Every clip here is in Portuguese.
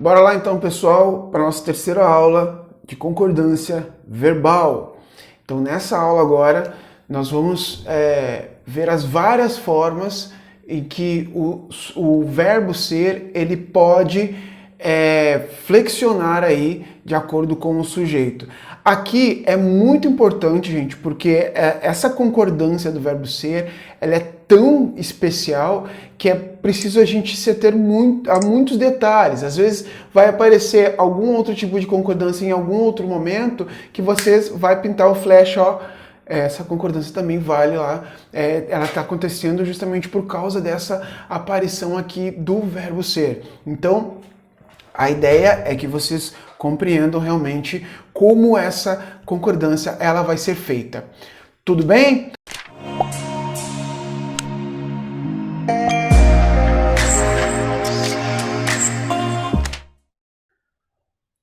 Bora lá então, pessoal, para a nossa terceira aula de concordância verbal. Então, nessa aula agora, nós vamos ver as várias formas em que o verbo ser ele pode flexionar aí de acordo com o sujeito. Aqui é muito importante, gente, porque essa concordância do verbo ser, ela é tão especial que é preciso a gente se ater a muitos detalhes. Às vezes vai aparecer algum outro tipo de concordância em algum outro momento que vocês vai pintar o flash, ó, essa concordância também vale lá, ela está acontecendo justamente por causa dessa aparição aqui do verbo ser. Então, a ideia é que vocês compreendam realmente como essa concordância ela vai ser feita. Tudo bem?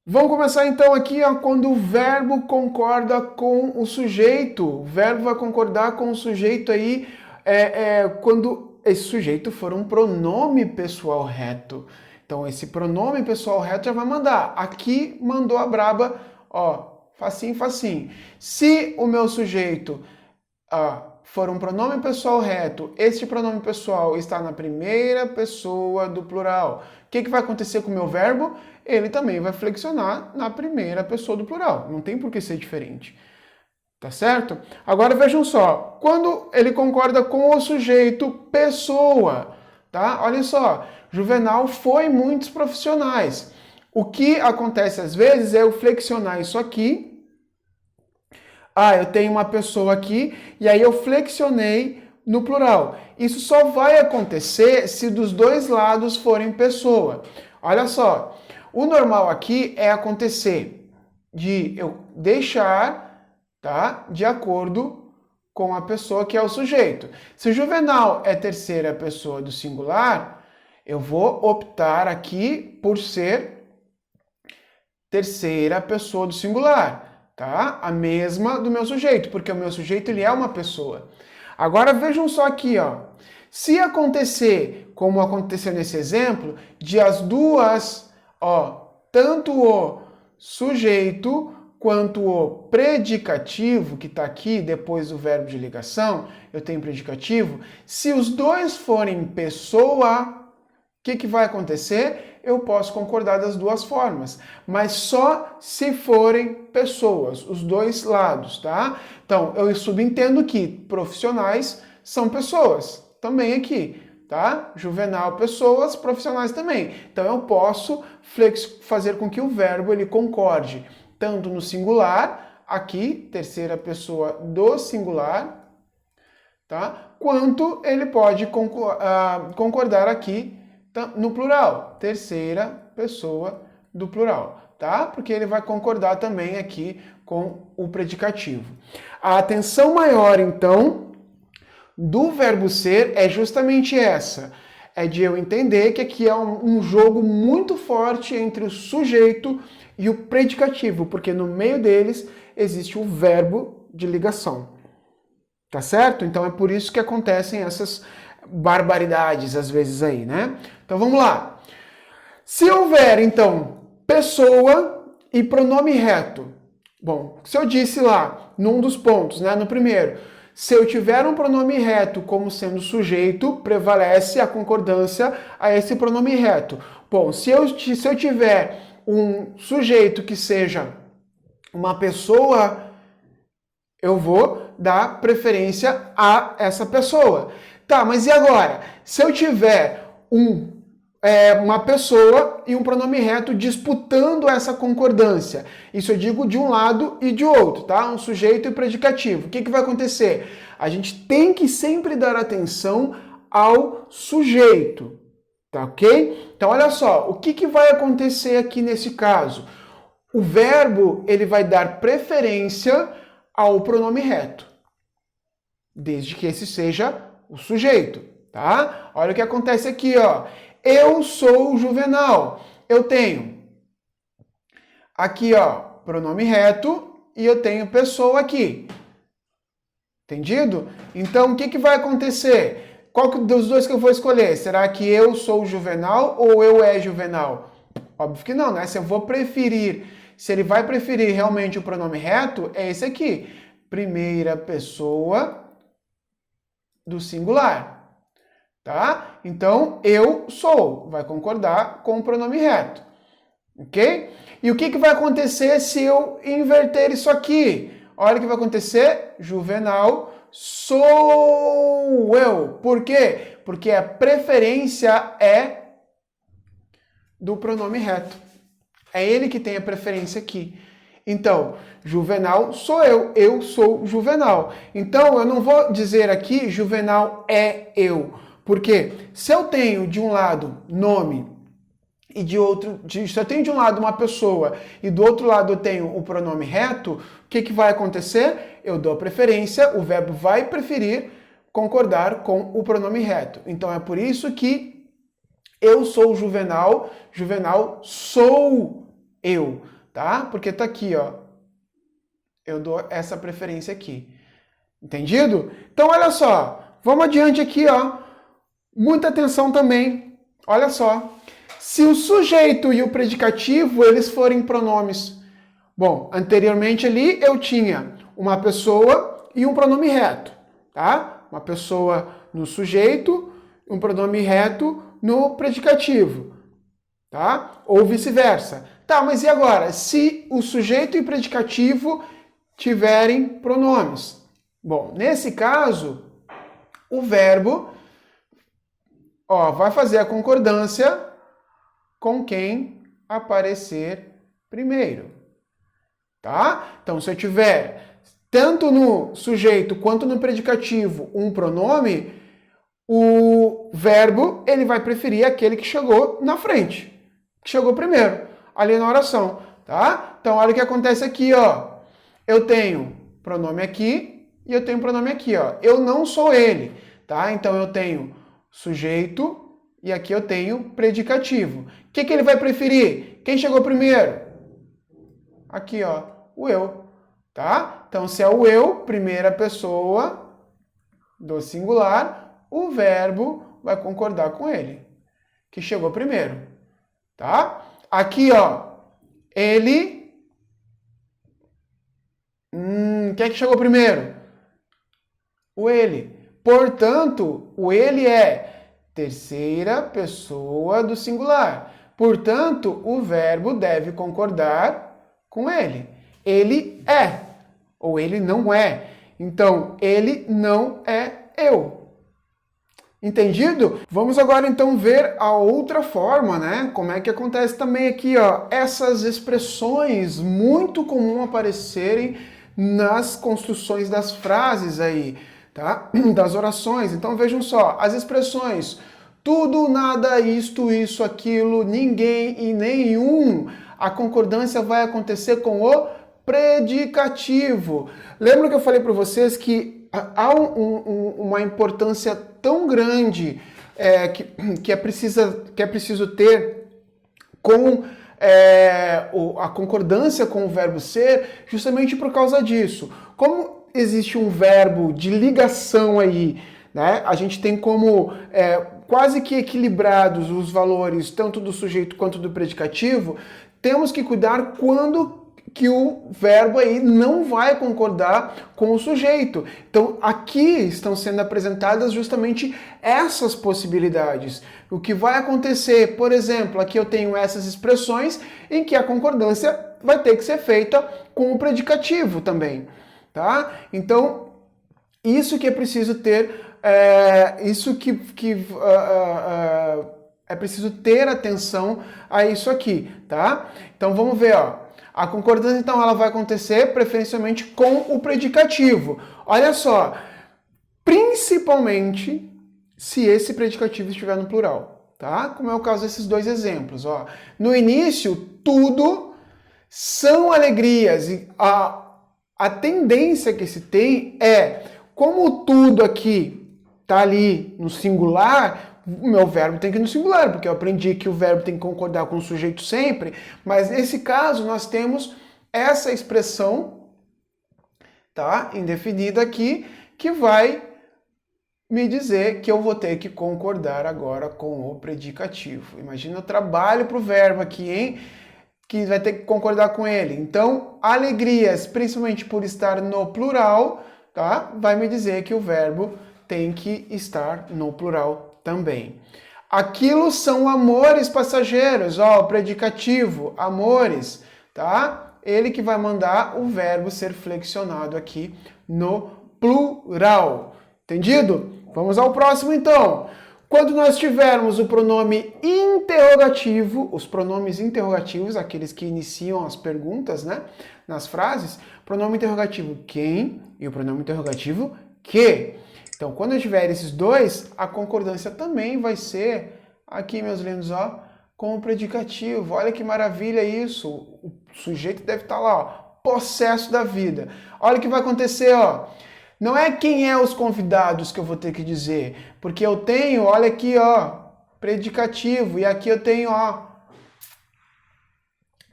Vamos começar então aqui quando o verbo concorda com o sujeito. O verbo vai concordar com o sujeito aí quando esse sujeito for um pronome pessoal reto. Então esse pronome pessoal reto já vai mandar. Aqui mandou a braba, ó, facinho, facinho. Se o meu sujeito for um pronome pessoal reto, este pronome pessoal está na primeira pessoa do plural. O que vai acontecer com o meu verbo? Ele também vai flexionar na primeira pessoa do plural. Não tem por que ser diferente. Tá certo? Agora vejam só, quando ele concorda com o sujeito pessoa, tá? Olha só, Juvenal foi muitos profissionais. O que acontece às vezes é eu flexionar isso aqui. Eu tenho uma pessoa aqui, e aí eu flexionei no plural. Isso só vai acontecer se dos dois lados forem pessoa. Olha só, o normal aqui é acontecer de eu deixar, tá, de acordo com a pessoa que é o sujeito. Se o Juvenal é terceira pessoa do singular, eu vou optar aqui por ser terceira pessoa do singular, tá? A mesma do meu sujeito, porque o meu sujeito ele é uma pessoa. Agora vejam só aqui, ó. Se acontecer, como aconteceu nesse exemplo, de as duas, ó, tanto o sujeito quanto o predicativo, que está aqui depois do verbo de ligação, eu tenho predicativo, se os dois forem pessoa, o que vai acontecer? Eu posso concordar das duas formas, mas só se forem pessoas, os dois lados, tá? Então, eu subentendo que profissionais são pessoas, também aqui, tá? Juvenal, pessoas, profissionais também. Então, eu posso fazer com que o verbo ele concorde tanto no singular, aqui, terceira pessoa do singular, tá? Quanto ele pode concordar aqui no plural, terceira pessoa do plural, tá? Porque ele vai concordar também aqui com o predicativo. A atenção maior, então, do verbo ser é justamente essa. É de eu entender que aqui é um jogo muito forte entre o sujeito e o predicativo, porque no meio deles existe o verbo de ligação. Tá certo? Então é por isso que acontecem essas barbaridades às vezes aí, né? Então vamos lá. Se houver, então, pessoa e pronome reto. Bom, se eu disse lá, num dos pontos, né, no primeiro, se eu tiver um pronome reto como sendo sujeito, prevalece a concordância a esse pronome reto. Bom, se eu tiver um sujeito que seja uma pessoa, eu vou dar preferência a essa pessoa. Tá, mas e agora? Se eu tiver uma pessoa e um pronome reto disputando essa concordância, isso eu digo de um lado e de outro, tá? Um sujeito e predicativo. O que vai acontecer? A gente tem que sempre dar atenção ao sujeito, tá ok? Então olha só, o que vai acontecer aqui nesse caso? O verbo ele vai dar preferência ao pronome reto, desde que esse seja o sujeito, tá? Olha o que acontece aqui, ó. Eu sou Juvenal. Eu tenho aqui, ó, pronome reto e eu tenho pessoa aqui. Entendido? Então, o que vai acontecer? Qual dos dois que eu vou escolher? Será que eu sou Juvenal ou eu é Juvenal? Óbvio que não, né? Se eu vou preferir, se ele vai preferir realmente o pronome reto, é esse aqui. Primeira pessoa do singular, tá? Então, eu sou, vai concordar com o pronome reto, ok? E o que vai acontecer se eu inverter isso aqui? Olha o que vai acontecer, Juvenal sou eu. Por quê? Porque a preferência é do pronome reto. É ele que tem a preferência aqui. Então, Juvenal sou eu sou Juvenal. Então, eu não vou dizer aqui Juvenal é eu. Porque se eu tenho de um lado nome e de outro, se eu tenho de um lado uma pessoa e do outro lado eu tenho o pronome reto, o que vai acontecer? Eu dou a preferência, o verbo vai preferir concordar com o pronome reto. Então, é por isso que eu sou Juvenal, Juvenal sou eu, tá? Porque tá aqui, ó. Eu dou essa preferência aqui. Entendido? Então, olha só. Vamos adiante aqui, ó. Muita atenção também. Olha só. Se o sujeito e o predicativo, eles forem pronomes. Bom, anteriormente ali eu tinha uma pessoa e um pronome reto, tá? Uma pessoa no sujeito, um pronome reto no predicativo, tá? Ou vice-versa. Tá, mas e agora? Se o sujeito e predicativo tiverem pronomes. Bom, nesse caso, o verbo vai fazer a concordância com quem aparecer primeiro, tá? Então, se eu tiver tanto no sujeito quanto no predicativo um pronome, o verbo ele vai preferir aquele que chegou na frente, que chegou primeiro, ali na oração, tá? Então, olha o que acontece aqui, ó. Eu tenho pronome aqui e eu tenho pronome aqui, ó. Eu não sou ele, tá? Então, eu tenho sujeito e aqui eu tenho predicativo. O que ele vai preferir? Quem chegou primeiro? Aqui, ó, o eu, tá? Então, se é o eu, primeira pessoa do singular, o verbo vai concordar com ele, que chegou primeiro, tá? Aqui, ó, ele... quem é que chegou primeiro? O ele. Portanto, o ele é terceira pessoa do singular. Portanto, o verbo deve concordar com ele. Ele é, ou ele não é. Então, ele não é eu. Entendido? Vamos agora então ver a outra forma, né? Como é que acontece também aqui, ó, essas expressões muito comum aparecerem nas construções das frases aí, tá? Das orações. Então vejam só, as expressões tudo, nada, isto, isso, aquilo, ninguém e nenhum. A concordância vai acontecer com o predicativo. Lembra que eu falei para vocês que há uma importância tão grande que é preciso ter com a concordância com o verbo ser, justamente por causa disso. Como existe um verbo de ligação aí, né? A gente tem como quase que equilibrados os valores tanto do sujeito quanto do predicativo, temos que cuidar quando que o verbo aí não vai concordar com o sujeito. Então, aqui estão sendo apresentadas justamente essas possibilidades. O que vai acontecer, por exemplo, aqui eu tenho essas expressões em que a concordância vai ter que ser feita com o predicativo também, tá? Então, isso que é preciso ter, é preciso ter atenção a isso aqui, tá? Então, vamos ver, ó. A concordância, então, ela vai acontecer preferencialmente com o predicativo. Olha só, principalmente se esse predicativo estiver no plural, tá? Como é o caso desses dois exemplos, ó. No início, tudo são alegrias. E a tendência que se tem é, como tudo aqui tá ali no singular, o meu verbo tem que ir no singular, porque eu aprendi que o verbo tem que concordar com o sujeito sempre, mas nesse caso nós temos essa expressão, tá, indefinida aqui, que vai me dizer que eu vou ter que concordar agora com o predicativo. Imagina o trabalho para o verbo aqui, hein? Que vai ter que concordar com ele. Então, alegrias, principalmente por estar no plural, tá? Vai me dizer que o verbo tem que estar no plural também. Aquilo são amores passageiros, ó, o predicativo, amores, tá? Ele que vai mandar o verbo ser flexionado aqui no plural. Entendido? Vamos ao próximo então. Quando nós tivermos o pronome interrogativo, os pronomes interrogativos, aqueles que iniciam as perguntas, né, nas frases, pronome interrogativo quem e o pronome interrogativo que. Então, quando eu tiver esses dois, a concordância também vai ser, aqui, meus lindos, ó, com o predicativo. Olha que maravilha isso. O sujeito deve estar lá, ó, possesso da vida. Olha o que vai acontecer, ó. Não é quem é os convidados que eu vou ter que dizer, porque eu tenho, olha aqui, ó, predicativo, e aqui eu tenho, ó,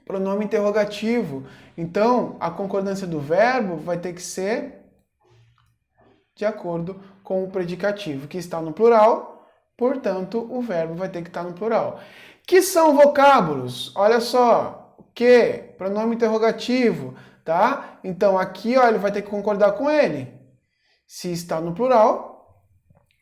pronome interrogativo. Então, a concordância do verbo vai ter que ser de acordo com o predicativo, que está no plural, portanto, o verbo vai ter que estar no plural. Que são vocábulos? Olha só, o que? Pronome interrogativo, tá? Então, aqui, ó, ele vai ter que concordar com ele. Se está no plural,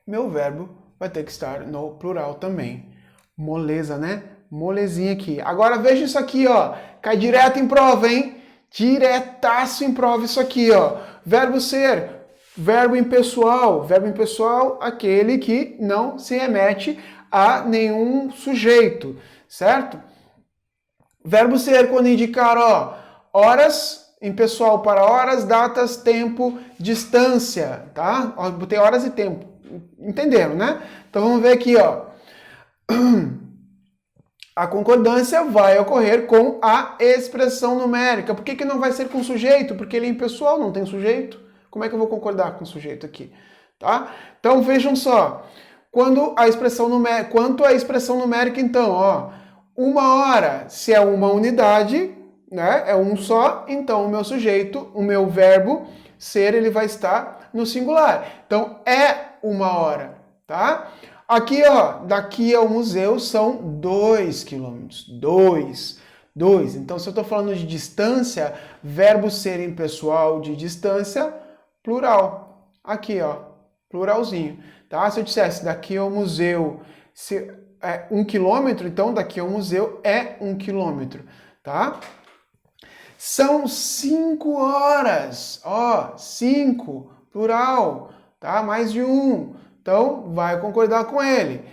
meu verbo vai ter que estar no plural também. Moleza, né? Molezinha aqui. Agora veja isso aqui, ó. Cai direto em prova, hein? Diretaço em prova isso aqui, ó. Verbo ser, verbo impessoal. Verbo impessoal, aquele que não se remete a nenhum sujeito, certo? Verbo ser, quando indicar, ó, horas, impessoal para horas, datas, tempo, distância, tá? Ó, botei horas e tempo. Entenderam, né? Então vamos ver aqui, ó. A concordância vai ocorrer com a expressão numérica. Por que não vai ser com sujeito? Porque ele é impessoal, não tem sujeito. Como é que eu vou concordar com o sujeito aqui? Tá? Então vejam só. Quanto à expressão numérica, então, ó, uma hora, se é uma unidade, né, é um só, então o meu sujeito, o meu verbo ser, ele vai estar no singular. Então, é uma hora, tá? Aqui, ó, daqui ao museu são 2 quilômetros. 2. Então, se eu estou falando de distância, verbo ser impessoal de distância, plural. Aqui, ó, pluralzinho, tá? Se eu dissesse daqui ao museu é 1 quilômetro, então daqui ao museu é 1 quilômetro, tá? São 5 horas, ó, 5, plural, tá? Mais de um, então vai concordar com ele.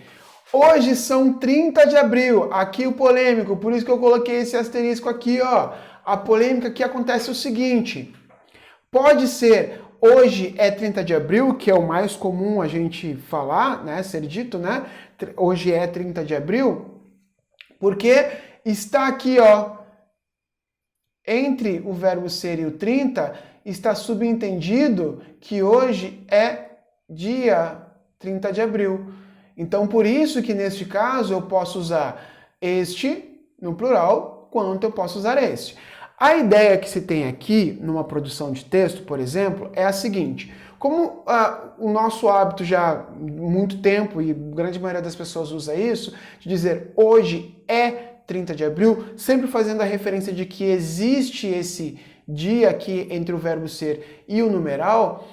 Hoje são 30 de abril, aqui o polêmico, por isso que eu coloquei esse asterisco aqui, ó. A polêmica que acontece é o seguinte, pode ser hoje é 30 de abril, que é o mais comum a gente falar, né, ser dito, né? Hoje é 30 de abril, porque está aqui, ó, entre o verbo ser e o 30, está subentendido que hoje é dia 30 de abril. Então, por isso que neste caso eu posso usar este no plural, quanto eu posso usar este. A ideia que se tem aqui, numa produção de texto, por exemplo, é a seguinte. Como o nosso hábito já há muito tempo, e a grande maioria das pessoas usa isso, de dizer hoje é 30 de abril, sempre fazendo a referência de que existe esse dia aqui entre o verbo ser e o numeral,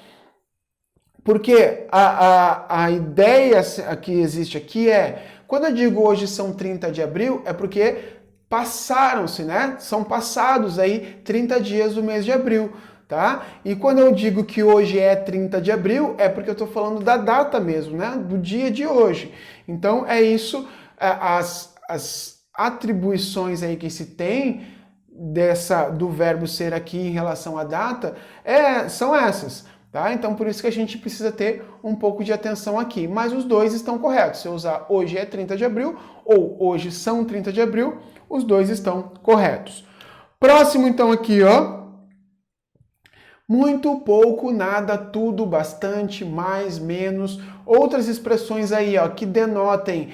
porque a ideia que existe aqui é, quando eu digo hoje são 30 de abril, é porque passaram-se, né? São passados aí 30 dias do mês de abril, tá? E quando eu digo que hoje é 30 de abril, é porque eu estou falando da data mesmo, né? Do dia de hoje. Então é isso, as atribuições aí que se tem do verbo ser aqui em relação à data são essas, tá? Então por isso que a gente precisa ter um pouco de atenção aqui, mas os dois estão corretos. Se eu usar hoje é 30 de abril ou hoje são 30 de abril, os dois estão corretos. Próximo então aqui, ó. Muito, pouco, nada, tudo, bastante, mais, menos. Outras expressões aí, ó, que denotem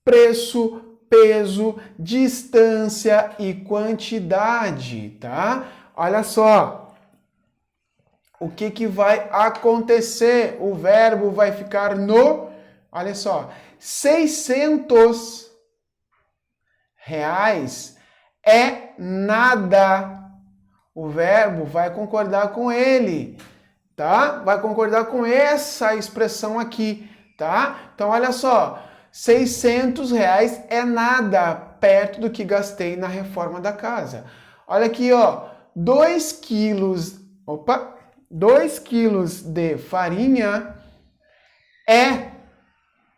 preço, peso, distância e quantidade, tá? Olha só. o que vai acontecer? O verbo vai ficar no, olha só, 600 reais é nada. O verbo vai concordar com ele, tá? Vai concordar com essa expressão aqui, tá? Então, olha só, 600 reais é nada perto do que gastei na reforma da casa. Olha aqui, ó, 2 quilos de farinha é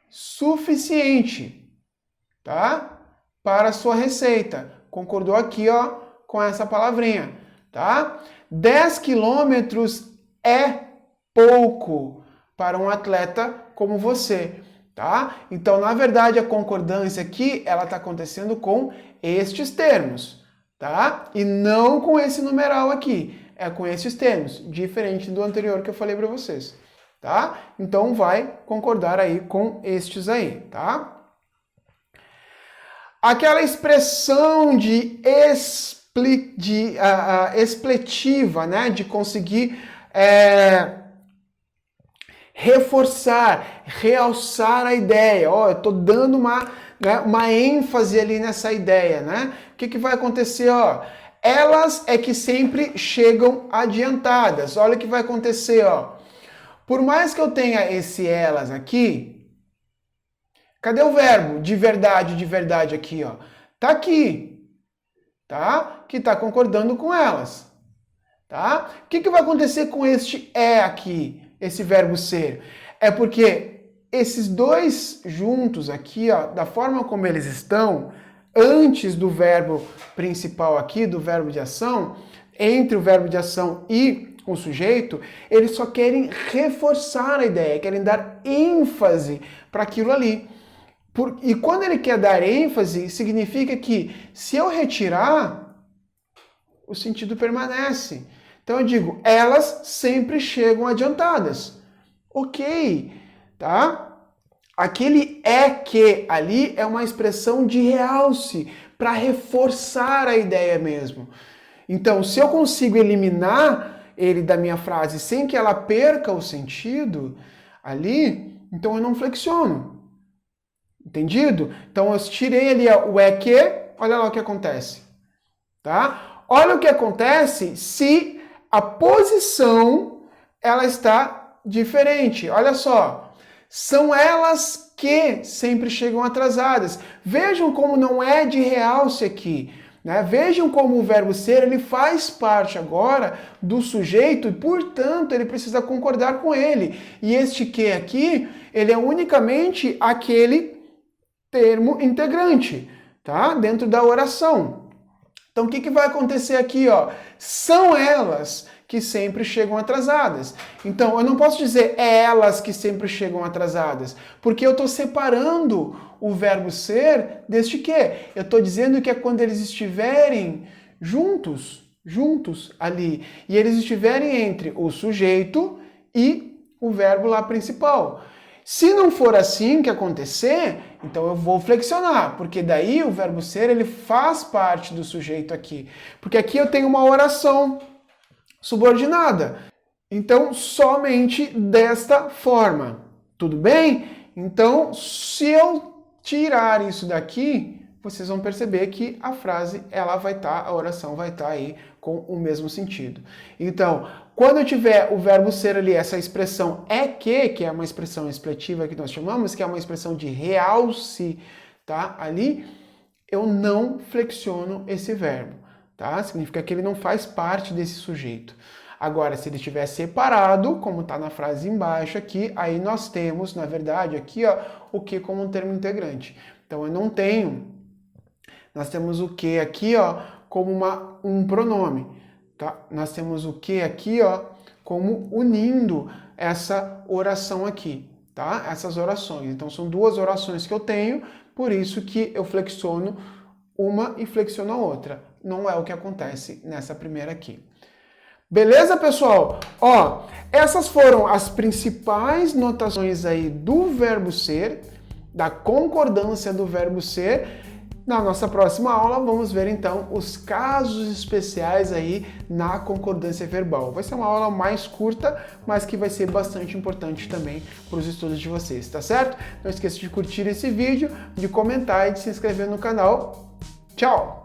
suficiente, tá? Para a sua receita. Concordou aqui, ó, com essa palavrinha, tá? 10 quilômetros é pouco para um atleta como você, tá? Então, na verdade, a concordância aqui, ela está acontecendo com estes termos, tá? E não com esse numeral aqui, é com esses termos, diferente do anterior que eu falei para vocês, tá? Então, vai concordar aí com estes aí, tá? Aquela expressão de expletiva, né? De conseguir reforçar, realçar a ideia. Ó, eu estou dando uma ênfase ali nessa ideia, né? O que vai acontecer? Ó, elas é que sempre chegam adiantadas. Olha o que vai acontecer, ó. Por mais que eu tenha esse elas aqui, cadê o verbo de verdade aqui, ó? Tá aqui, tá? Que tá concordando com elas, tá? O que vai acontecer com este é aqui, esse verbo ser? É porque esses dois juntos aqui, ó, da forma como eles estão, antes do verbo principal aqui, do verbo de ação, entre o verbo de ação e o sujeito, eles só querem reforçar a ideia, querem dar ênfase para aquilo ali. E quando ele quer dar ênfase, significa que se eu retirar, o sentido permanece. Então eu digo, elas sempre chegam adiantadas. Ok, tá? Aquele é que ali é uma expressão de realce, para reforçar a ideia mesmo. Então, se eu consigo eliminar ele da minha frase sem que ela perca o sentido ali, então eu não flexiono. Entendido? Então eu tirei ali o é que, olha lá o que acontece. Tá? Olha o que acontece se a posição ela está diferente. Olha só. São elas que sempre chegam atrasadas. Vejam como não é de realce aqui. Né? Vejam como o verbo ser ele faz parte agora do sujeito e, portanto, ele precisa concordar com ele. E este que aqui, ele é unicamente aquele termo integrante, tá? Dentro da oração. Então, o que vai acontecer aqui, ó? São elas que sempre chegam atrasadas. Então, eu não posso dizer é elas que sempre chegam atrasadas, porque eu estou separando o verbo ser deste que. Eu estou dizendo que é quando eles estiverem juntos ali, e eles estiverem entre o sujeito e o verbo lá principal. Se não for assim que acontecer, então eu vou flexionar, porque daí o verbo ser ele faz parte do sujeito aqui. Porque aqui eu tenho uma oração subordinada. Então, somente desta forma. Tudo bem? Então, se eu tirar isso daqui, vocês vão perceber que a frase, ela vai estar, a oração vai estar aí com o mesmo sentido. Então, quando eu tiver o verbo ser ali, essa expressão é que é uma expressão expletiva que nós chamamos, que é uma expressão de realce, tá? Ali, eu não flexiono esse verbo, tá? Significa que ele não faz parte desse sujeito. Agora, se ele estiver separado, como está na frase embaixo aqui, aí nós temos, na verdade, aqui, ó, o que como um termo integrante. Então, eu não tenho. Nós temos o que aqui, ó, como um pronome, tá? Nós temos o que aqui, ó, como unindo essa oração aqui, tá? Essas orações. Então, são duas orações que eu tenho, por isso que eu flexiono uma e flexiono a outra. Não é o que acontece nessa primeira aqui. Beleza, pessoal? Ó, essas foram as principais notações aí do verbo ser, da concordância do verbo ser. Na nossa próxima aula, vamos ver então os casos especiais aí na concordância verbal. Vai ser uma aula mais curta, mas que vai ser bastante importante também para os estudos de vocês, tá certo? Não esqueça de curtir esse vídeo, de comentar e de se inscrever no canal. Tchau!